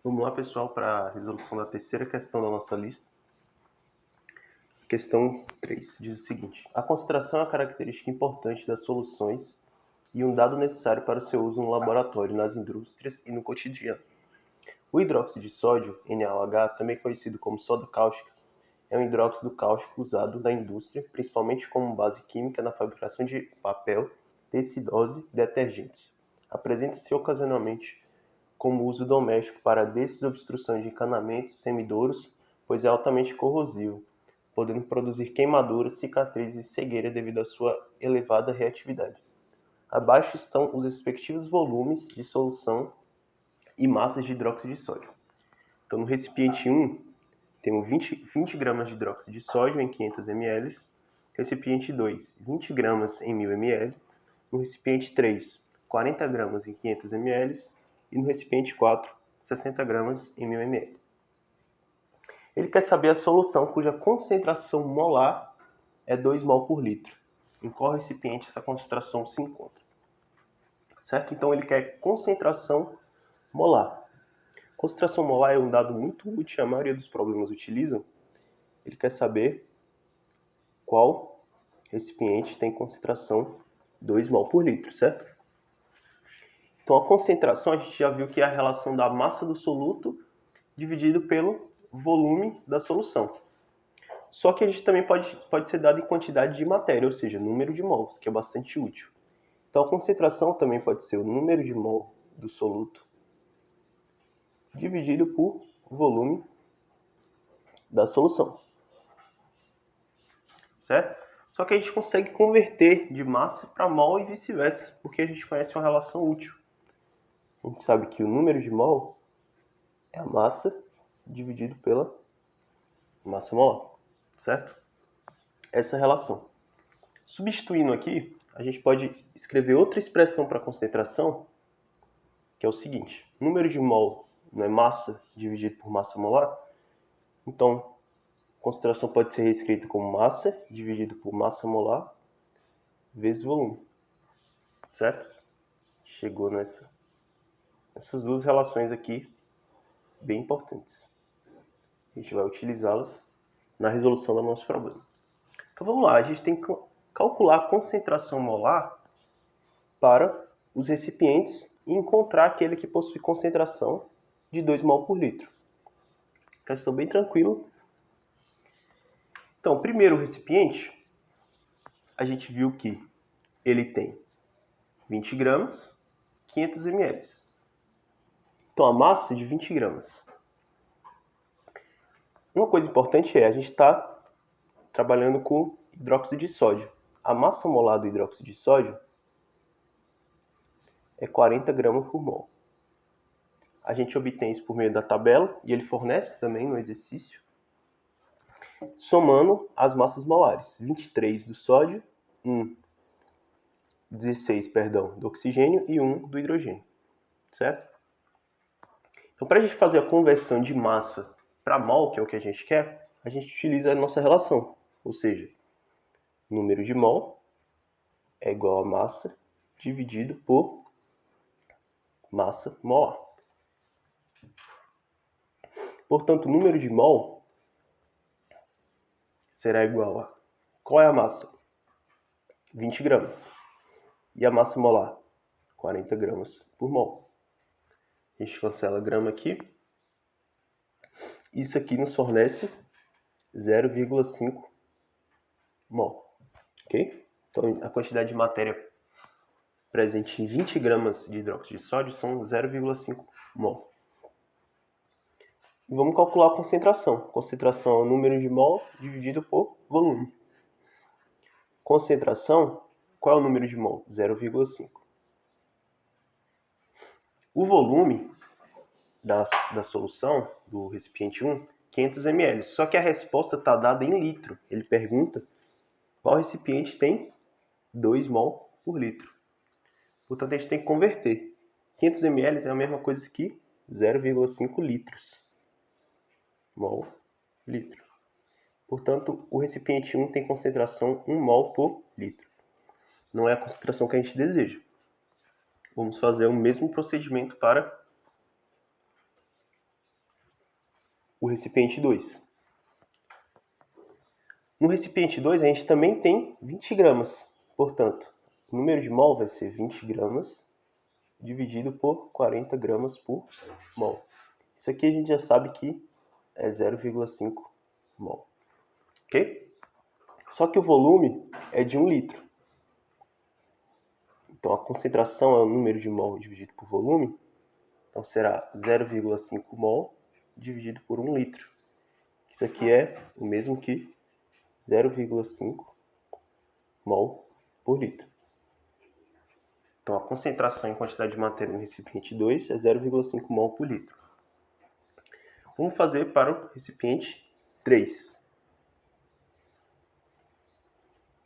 Vamos lá, pessoal, para a resolução da terceira questão da nossa lista. Questão 3 diz o seguinte: a concentração é uma característica importante das soluções e um dado necessário para o seu uso no laboratório, nas indústrias e no cotidiano. O hidróxido de sódio, NaOH, também conhecido como soda cáustica, é um hidróxido cáustico usado na indústria, principalmente como base química na fabricação de papel, tecidose e detergentes. Apresenta-se ocasionalmente como uso doméstico para desobstrução de encanamentos semidouros, pois é altamente corrosivo, podendo produzir queimaduras, cicatrizes e cegueira devido à sua elevada reatividade. Abaixo estão os respectivos volumes de solução e massas de hidróxido de sódio. Então, no recipiente 1, temos 20 gramas de hidróxido de sódio em 500 ml, recipiente 2, 20 gramas em 1000 ml, no recipiente 3, 40 gramas em 500 ml e no recipiente 4, 60 gramas em 1000 ml. Ele quer saber a solução cuja concentração molar é 2 mol por litro. Em qual recipiente essa concentração se encontra? Certo? Então ele quer concentração molar. Concentração molar é um dado muito útil, a maioria dos problemas utilizam. Ele quer saber qual recipiente tem concentração 2 mol por litro, certo? Então a concentração a gente já viu que é a relação da massa do soluto dividido pelo volume da solução. Só que a gente também pode ser dado em quantidade de matéria, ou seja, número de mols, que é bastante útil. Então a concentração também pode ser o número de mol do soluto dividido por volume da solução, certo? Só que a gente consegue converter de massa para mol e vice-versa, porque a gente conhece uma relação útil. A gente sabe que o número de mol é a massa dividido pela massa molar, certo? Essa relação. Substituindo aqui, a gente pode escrever outra expressão para concentração, que é o seguinte: número de mol não é massa dividido por massa molar? Então, concentração pode ser reescrita como massa dividido por massa molar vezes volume, certo? Chegou essas duas relações aqui bem importantes. A gente vai utilizá-las na resolução do nosso problema. Então vamos lá, a gente tem que calcular a concentração molar para os recipientes e encontrar aquele que possui concentração de 2 mol por litro. Questão bem tranquila. Então, o primeiro recipiente, a gente viu que ele tem 20 gramas, 500 ml. Então, a massa é de 20 gramas. Uma coisa importante é, a gente está trabalhando com hidróxido de sódio. A massa molar do hidróxido de sódio é 40 gramas por mol. A gente obtém isso por meio da tabela, e ele fornece também no exercício, somando as massas molares. 23 do sódio, 16, do oxigênio e 1 do hidrogênio, certo? Então, para a gente fazer a conversão de massa para mol, que é o que a gente quer, a gente utiliza a nossa relação, ou seja, número de mol é igual a massa dividido por massa molar. Portanto, o número de mol será igual a... Qual é a massa? 20 gramas. E a massa molar? 40 gramas por mol. A gente cancela grama aqui. Isso aqui nos fornece 0,5 mol. Ok? Então, a quantidade de matéria presente em 20 gramas de hidróxido de sódio são 0,5 mol. E vamos calcular a concentração. Concentração é o número de mol dividido por volume. Concentração, qual é o número de mol? 0,5. O volume da solução, do recipiente 1, 500 ml. Só que a resposta está dada em litro. Ele pergunta qual recipiente tem 2 mol por litro. Portanto, a gente tem que converter. 500 ml é a mesma coisa que 0,5 litros. Mol, litro. Portanto, o recipiente 1 tem concentração 1 mol por litro. Não é a concentração que a gente deseja. Vamos fazer o mesmo procedimento para recipiente 2. No recipiente 2, a gente também tem 20 gramas. Portanto, o número de mol vai ser 20 gramas dividido por 40 gramas por mol. Isso aqui a gente já sabe que é 0,5 mol. Ok? Só que o volume é de 1 litro. Então, a concentração é o número de mol dividido por volume. Então, será 0,5 mol dividido por 1 litro. Isso aqui é o mesmo que 0,5 mol por litro. Então, a concentração em quantidade de matéria no recipiente 2 é 0,5 mol por litro. Vamos fazer para o recipiente 3.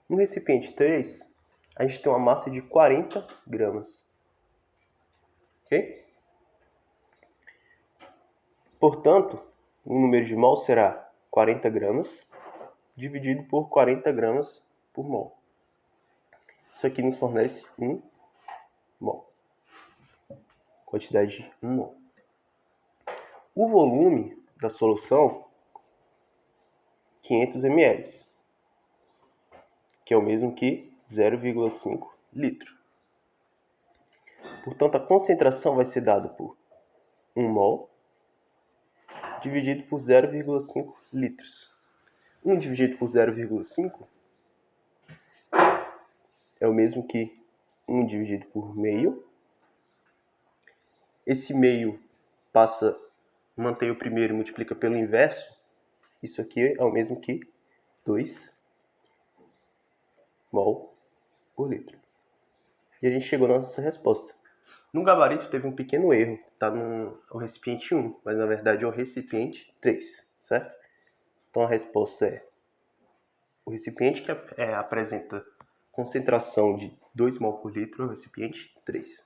No recipiente 3, a gente tem uma massa de 40 gramas. Ok? Portanto, o número de mol será 40 gramas dividido por 40 gramas por mol. Isso aqui nos fornece 1 mol. Quantidade de 1 mol. O volume da solução, 500 ml, que é o mesmo que 0,5 litro. Portanto, a concentração vai ser dada por 1 mol dividido por 0,5 litros. 1 dividido por 0,5 é o mesmo que 1 dividido por meio. Esse meio mantém o primeiro e multiplica pelo inverso. Isso aqui é o mesmo que 2 mol por litro. E a gente chegou na nossa resposta. No gabarito teve um pequeno erro. Está no recipiente 1, mas na verdade é o recipiente 3, certo? Então a resposta é o recipiente que apresenta concentração de 2 mol por litro é o recipiente 3.